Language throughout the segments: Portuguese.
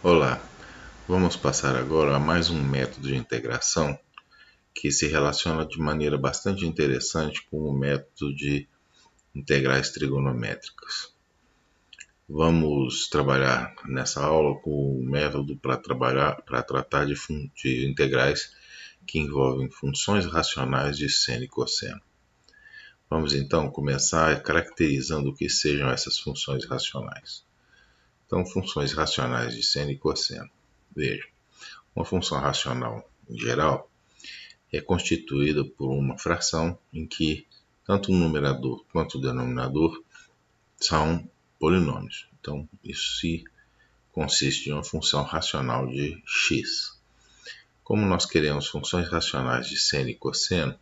Olá, vamos passar agora a mais um método de integração que se relaciona de maneira bastante interessante com o método de integrais trigonométricas. Vamos trabalhar nessa aula com o método para tratar de integrais que envolvem funções racionais de seno e cosseno. Vamos então começar caracterizando o que sejam essas funções racionais. Então, funções racionais de seno e cosseno. Veja. Uma função racional, em geral, é constituída por uma fração em que tanto o numerador quanto o denominador são polinômios. Então, isso consiste em uma função racional de x. Como nós queremos funções racionais de seno e cosseno,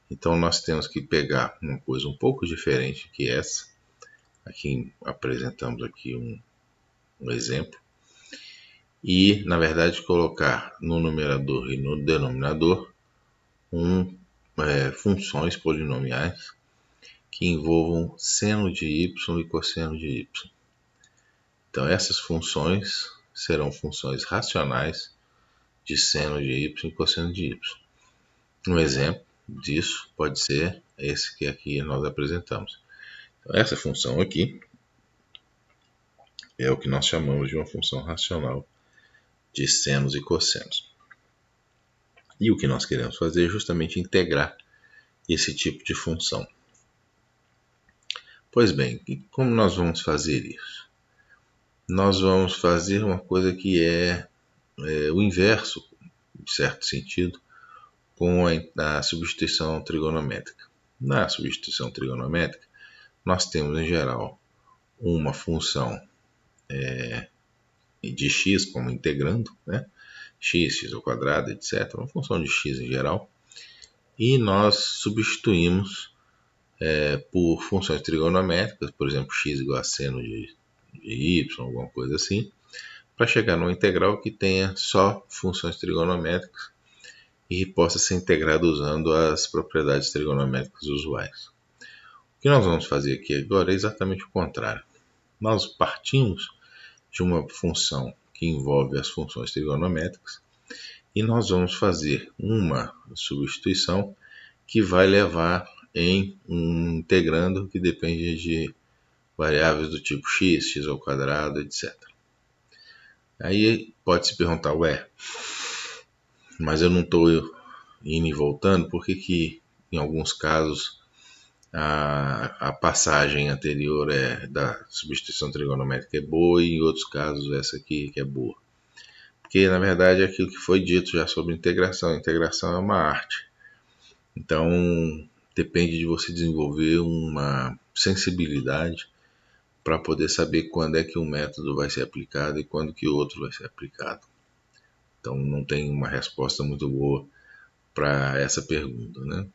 então nós temos que pegar uma coisa um pouco diferente que essa. Aqui apresentamos aqui um exemplo. E, na verdade, colocar no numerador e no denominador funções polinomiais que envolvam seno de y e cosseno de y. Então, essas funções serão funções racionais de seno de y e cosseno de y. Um exemplo disso pode ser esse que aqui nós apresentamos. Então, essa função aqui é o que nós chamamos de uma função racional de senos e cossenos. E o que nós queremos fazer é justamente integrar esse tipo de função. Pois bem, como nós vamos fazer isso? Nós vamos fazer uma coisa que é o inverso, em certo sentido, com a substituição trigonométrica. Na substituição trigonométrica, nós temos, em geral, uma função de x como integrando, né? X ao quadrado, etc. Uma função de x em geral. E nós substituímos por funções trigonométricas, por exemplo, x igual a seno de y, alguma coisa assim, para chegar numa integral que tenha só funções trigonométricas e possa ser integrada usando as propriedades trigonométricas usuais. O que nós vamos fazer aqui agora é exatamente o contrário. Nós partimos de uma função que envolve as funções trigonométricas e nós vamos fazer uma substituição que vai levar em um integrando que depende de variáveis do tipo x, x ao quadrado, etc. Aí pode se perguntar, mas eu não estou indo e voltando, por que em alguns casos a passagem anterior da substituição trigonométrica é boa e em outros casos essa aqui que é boa? Porque na verdade é aquilo que foi dito já sobre integração. A integração é uma arte. Então depende de você desenvolver uma sensibilidade para poder saber quando é que um método vai ser aplicado e quando que o outro vai ser aplicado. Então não tem uma resposta muito boa para essa pergunta, né?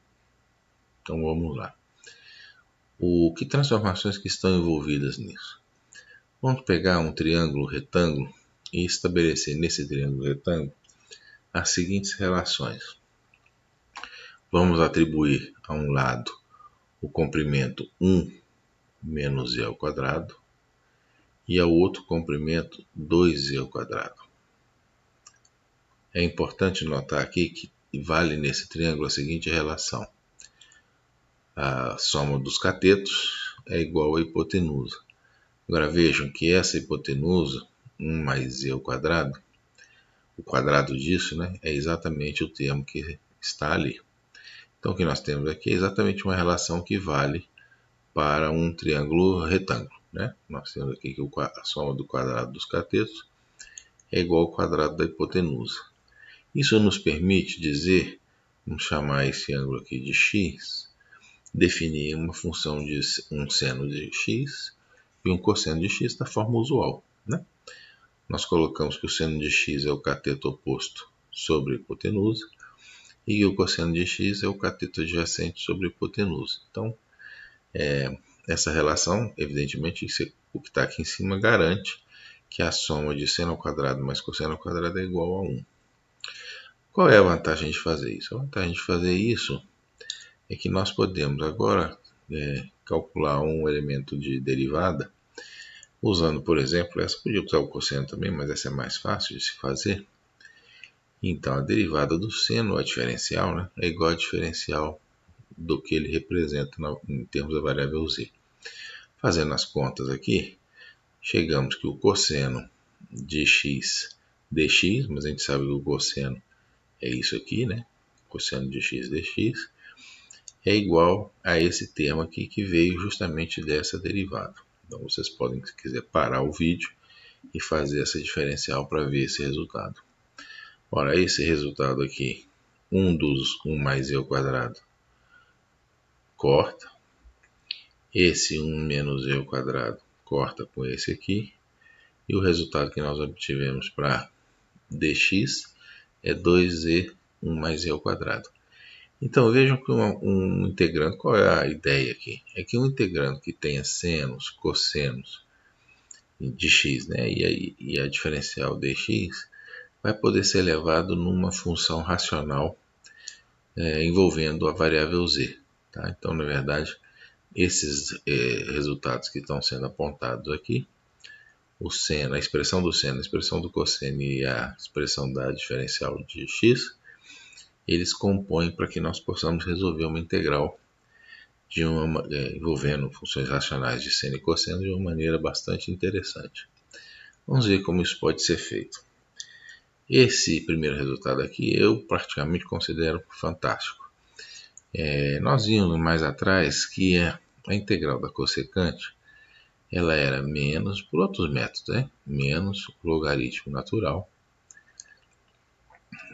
Então vamos lá. Que transformações que estão envolvidas nisso? Vamos pegar um triângulo retângulo e estabelecer nesse triângulo retângulo as seguintes relações. Vamos atribuir a um lado o comprimento 1 menos z ao quadrado e ao outro comprimento 2z ao quadrado. É importante notar aqui que vale nesse triângulo a seguinte relação. A soma dos catetos é igual à hipotenusa. Agora vejam que essa hipotenusa, 1 mais z ao quadrado, o quadrado disso, né, é exatamente o termo que está ali. Então o que nós temos aqui é exatamente uma relação que vale para um triângulo retângulo, né? Nós temos aqui que a soma do quadrado dos catetos é igual ao quadrado da hipotenusa. Isso nos permite dizer, vamos chamar esse ângulo aqui de x, definir uma função de um seno de x e um cosseno de x da forma usual, né? Nós colocamos que o seno de x é o cateto oposto sobre a hipotenusa e o cosseno de x é o cateto adjacente sobre a hipotenusa. Então, essa relação, evidentemente, o que está aqui em cima garante que a soma de seno ao quadrado mais cosseno ao quadrado é igual a 1. Qual é a vantagem de fazer isso? A vantagem de fazer isso é que nós podemos agora calcular um elemento de derivada Usando, por exemplo, essa, podia usar o cosseno também, mas essa é mais fácil de se fazer. Então, a derivada do seno, a diferencial, né, é igual a diferencial do que ele representa em termos da variável z. Fazendo as contas aqui, chegamos que o cosseno de x dx, mas a gente sabe que o cosseno é isso aqui, né? Cosseno de x dx é igual a esse termo aqui que veio justamente dessa derivada. Então vocês podem, se quiser, parar o vídeo e fazer essa diferencial para ver esse resultado. Ora, esse resultado aqui, 1 mais e ao quadrado, corta. Esse 1 menos e ao quadrado corta com esse aqui. E o resultado que nós obtivemos para dx é 2z 1 mais e ao quadrado. Então vejam que um integrando, qual é a ideia aqui? É que um integrando que tenha senos, cossenos de x, né, e a diferencial dx, vai poder ser elevado numa função racional envolvendo a variável z. Tá? Então, na verdade, esses resultados que estão sendo apontados aqui, o seno, a expressão do seno, a expressão do cosseno e a expressão da diferencial de x, eles compõem para que nós possamos resolver uma integral envolvendo funções racionais de seno e cosseno de uma maneira bastante interessante. Vamos ver como isso pode ser feito. Esse primeiro resultado aqui eu praticamente considero fantástico. Nós vimos mais atrás que a integral da cossecante ela era menos, por outros métodos, né? Menos o logaritmo natural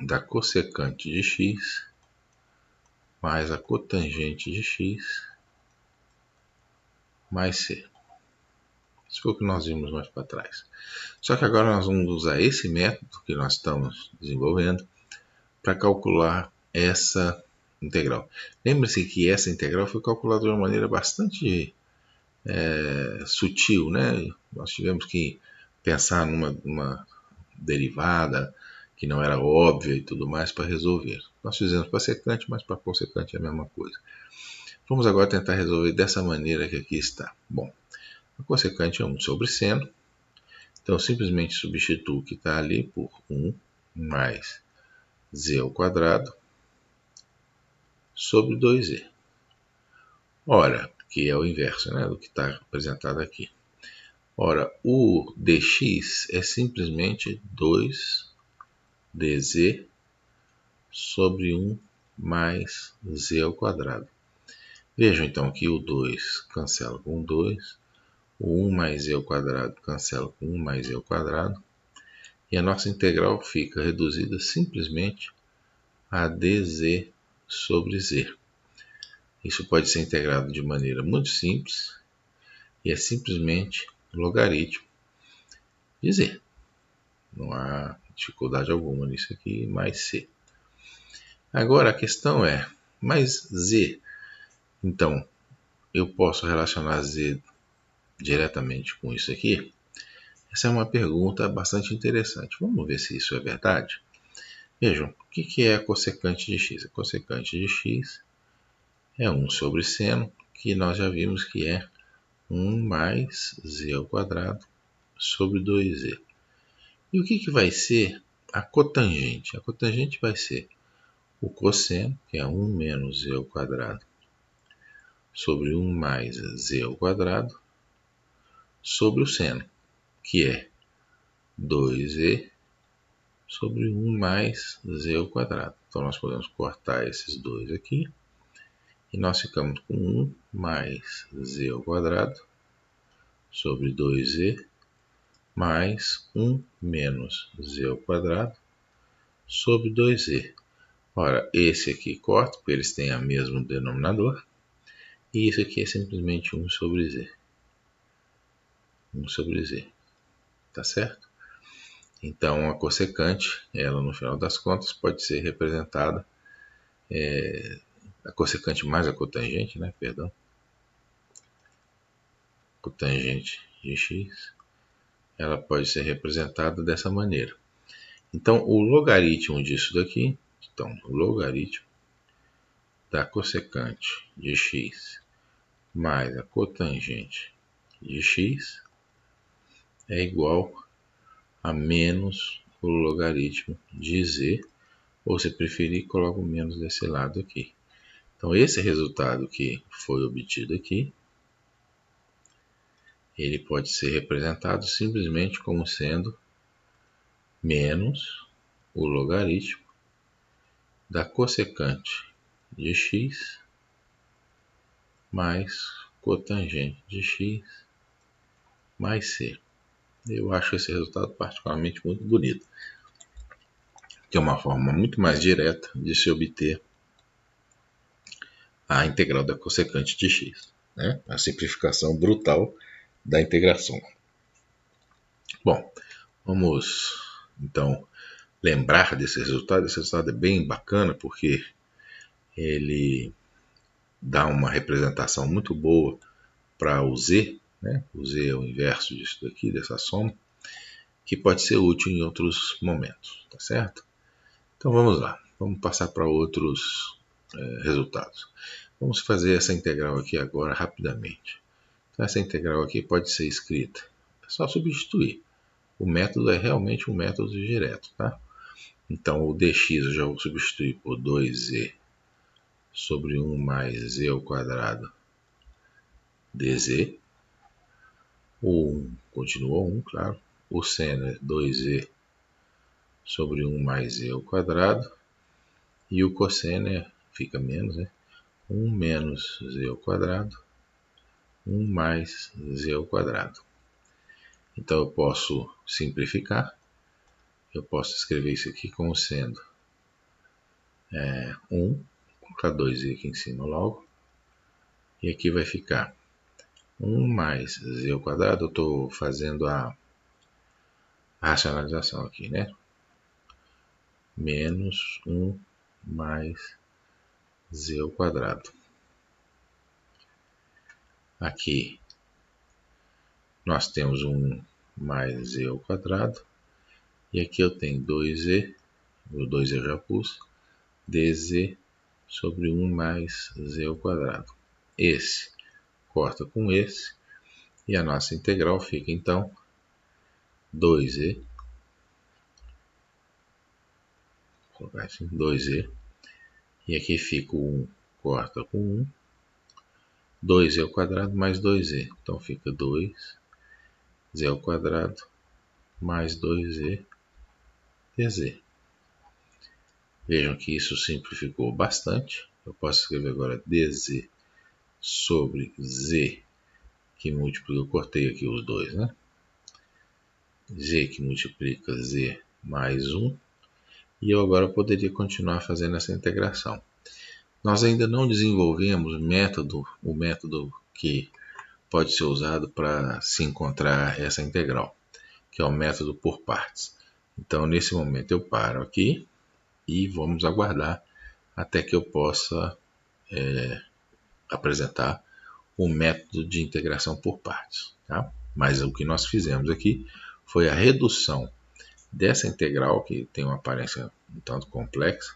da cossecante de x mais a cotangente de x mais c. Isso foi o que nós vimos mais para trás. Só que agora nós vamos usar esse método que nós estamos desenvolvendo para calcular essa integral. Lembre-se que essa integral foi calculada de uma maneira bastante sutil, né? Nós tivemos que pensar numa derivada que não era óbvia e tudo mais para resolver. Nós fizemos para secante, mas para cossecante é a mesma coisa. Vamos agora tentar resolver dessa maneira que aqui está. Bom, a cossecante é 1 sobre seno. Então, eu simplesmente substituo o que está ali por 1 mais z ao quadrado sobre 2z. Ora, que é o inverso, né, do que está apresentado aqui. Ora, o dx é simplesmente 2dz sobre 1 mais z ao quadrado. Vejam então que o 2 cancela com 2, o 1 mais z ao quadrado cancela com 1 mais z ao quadrado, e a nossa integral fica reduzida simplesmente a dz sobre z. Isso pode ser integrado de maneira muito simples, e é simplesmente logaritmo de z. Não há dificuldade alguma nisso aqui, mais c. Agora a questão é, mas z, então, eu posso relacionar z diretamente com isso aqui? Essa é uma pergunta bastante interessante. Vamos ver se isso é verdade? Vejam, o que é a cossecante de x? A cossecante de x é 1 sobre seno, que nós já vimos que é 1 mais z ao quadrado sobre 2z. E o que vai ser a cotangente? A cotangente vai ser o cosseno, que é 1 menos z ao quadrado, sobre 1 mais z ao quadrado, sobre o seno, que é 2z sobre 1 mais z ao quadrado. Então, nós podemos cortar esses dois aqui, e nós ficamos com 1 mais z ao quadrado sobre 2z mais 1 menos z ao quadrado sobre 2z. Ora, esse aqui corta, porque eles têm o mesmo denominador, e isso aqui é simplesmente 1 sobre z. 1 sobre z, tá certo? Então, a cossecante, ela no final das contas, pode ser representada, a cossecante mais a cotangente, né, perdão, cotangente de x, ela pode ser representada dessa maneira. Então, o logaritmo disso daqui, então, o logaritmo da cossecante de x mais a cotangente de x é igual a menos o logaritmo de z, ou se preferir, coloco menos desse lado aqui. Então esse resultado que foi obtido aqui, ele pode ser representado simplesmente como sendo menos o logaritmo da cossecante de x mais cotangente de x mais c. Eu acho esse resultado particularmente muito bonito, que é uma forma muito mais direta de se obter a integral da cossecante de x, né? A simplificação brutal da integração. Bom, vamos então lembrar desse resultado. Esse resultado é bem bacana porque ele dá uma representação muito boa para o z, né? O z é o inverso disso daqui, dessa soma, que pode ser útil em outros momentos, tá certo? Então vamos lá, vamos passar para outros resultados. Vamos fazer essa integral aqui agora rapidamente. Então, essa integral aqui pode ser escrita, é só substituir. O método é realmente um método direto, tá? Então o dx eu já vou substituir por 2z sobre 1 mais z ao quadrado dz. O 1 continua 1, claro. O seno é 2z sobre 1 mais z ao quadrado. E o cosseno fica menos, né? 1 menos z ao quadrado, 1 mais z ao quadrado. Então eu posso simplificar. Eu posso escrever isso aqui como sendo 1, colocar 2z aqui em cima logo. E aqui vai ficar 1 mais z ao quadrado. Eu estou fazendo a racionalização aqui, né? Menos 1 mais z ao quadrado. Aqui nós temos 1 mais z ao quadrado. E aqui eu tenho 2z, o 2 eu já pus, dz sobre 1 mais z ao quadrado. Esse corta com esse, e a nossa integral fica então 2z, vou colocar assim, 2z, e aqui fica o 1 corta com 1, 2z ao quadrado mais 2z, então fica 2z ao quadrado mais 2z dz. Vejam que isso simplificou bastante. Eu posso escrever agora dz sobre z, que multiplica, eu cortei aqui os dois, né? Z que multiplica z mais 1. E eu agora poderia continuar fazendo essa integração. Nós ainda não desenvolvemos o método que pode ser usado para se encontrar essa integral, que é o método por partes. Então, nesse momento, eu paro aqui e vamos aguardar até que eu possa apresentar o método de integração por partes. Tá? Mas o que nós fizemos aqui foi a redução dessa integral, que tem uma aparência um tanto complexa,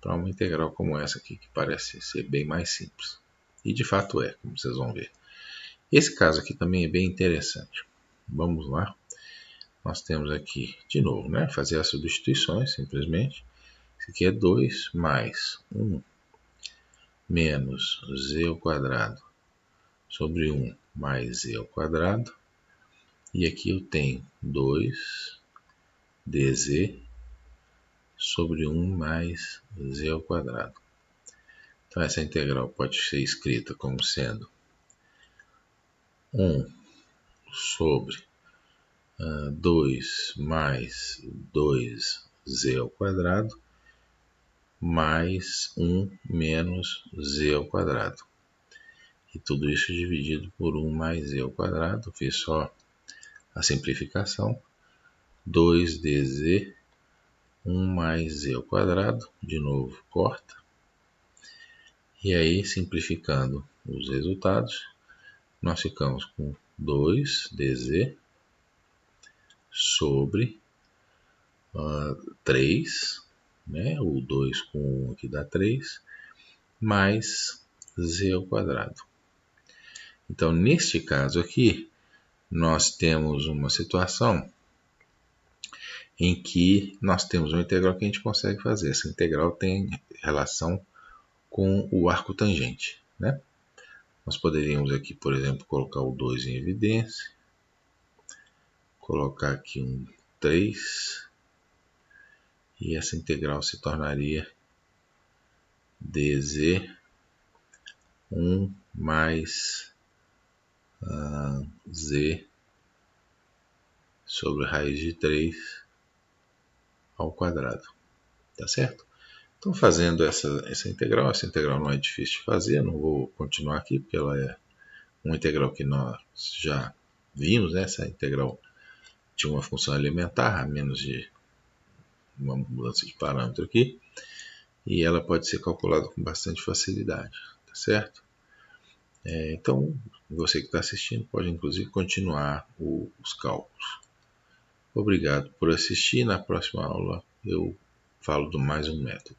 para uma integral como essa aqui, que parece ser bem mais simples. E de fato é, como vocês vão ver. Esse caso aqui também é bem interessante. Vamos lá. Nós temos aqui, de novo, né, fazer as substituições, simplesmente. Isso aqui é 2 mais 1 menos z ao quadrado sobre 1 mais z ao quadrado. E aqui eu tenho 2 dz sobre 1 mais z ao quadrado. Então essa integral pode ser escrita como sendo 1 sobre 2 mais 2z ao quadrado mais 1 menos z ao quadrado. E tudo isso dividido por 1 mais z ao quadrado. Fiz só a simplificação. 2dz, 1 mais z ao quadrado. De novo, corta. E aí, simplificando os resultados, nós ficamos com 2dz sobre 3, né? O 2 com 1 aqui dá 3, mais z ao quadrado. Então, neste caso aqui, nós temos uma situação em que nós temos uma integral que a gente consegue fazer. Essa integral tem relação com o arco tangente, né? Nós poderíamos aqui, por exemplo, colocar o 2 em evidência, colocar aqui um 3, e essa integral se tornaria dz 1 mais z sobre raiz de 3 ao quadrado, tá certo? Então, fazendo essa integral não é difícil de fazer, não vou continuar aqui, porque ela é uma integral que nós já vimos, né? Essa integral tinha uma função elementar, a menos de uma mudança de parâmetro aqui, e ela pode ser calculada com bastante facilidade, tá certo? Então, você que está assistindo pode inclusive continuar os cálculos. Obrigado por assistir. Na próxima aula eu falo de mais um método.